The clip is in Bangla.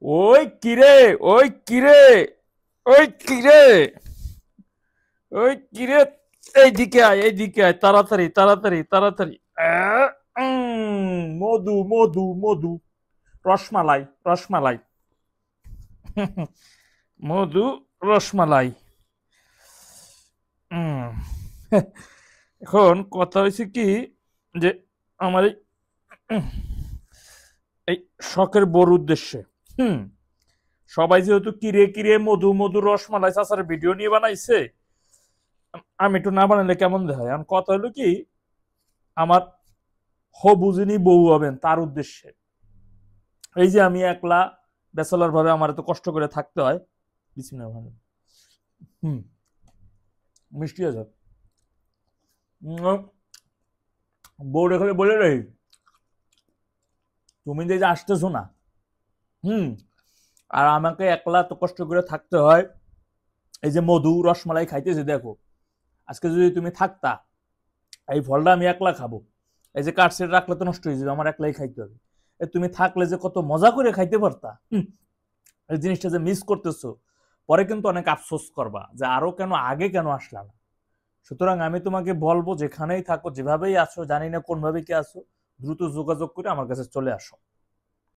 ওই কিরে, ওই কিরে, ওই কিরে, ওই কিরে, এইদিকে আয়, এইদিকে আয়, তাড়াতাড়ি তাড়াতাড়ি তাড়াতাড়ি। মধু মধু মধু, রসমালাই রসমালাই, মধু রসমালাই। উম, এখন কথা হয়েছে কি, যে আমার এই শখের বড় উদ্দেশ্যে, হুম, সবাই যেহেতু কিরে কিরে মধু মধু রসমালাই চাচার ভিডিও নিয়ে বানাইছে, আমি একটু না বানালে কেমন দেখায়। এখন কথা হলো কি, আমার হবু যিনি বউ হবেন তার উদ্দেশ্যে, এই যে আমি একলা ব্যাচেলর ভাবে আমার এত কষ্ট করে থাকতে হয়। বিসমিল্লাহির রহমানির রহিম। হুম, মিষ্টি আছে। বউ রেখে বলে রই, তুমি যে যে আসতেছো না, হুম, আর আমাকে একলা তো কষ্ট করে থাকতে হয়, এই যে মধু রসমালাই খাইতেছি দেখো, আজকে যদি তুমি থাকতা, এই ফলটা আমি একলা খাবো, এই যে কাঠ সেট রাখলে তো নষ্ট হয়ে যাবে, আমার একলাই খাইতে হবে। তুমি থাকলে যে কত মজা করে খাইতে পারতা, এই জিনিসটা যে মিস করতেছো, পরে কিন্তু অনেক আফসোস করবা যে আরো কেন আগে কেন আসলাম না। সুতরাং আমি তোমাকে বলবো, যেখানেই থাকো যেভাবেই আসো, জানি না কোন ভাবে কি আসো, দ্রুত যোগাযোগ করে আমার কাছে চলে আসো।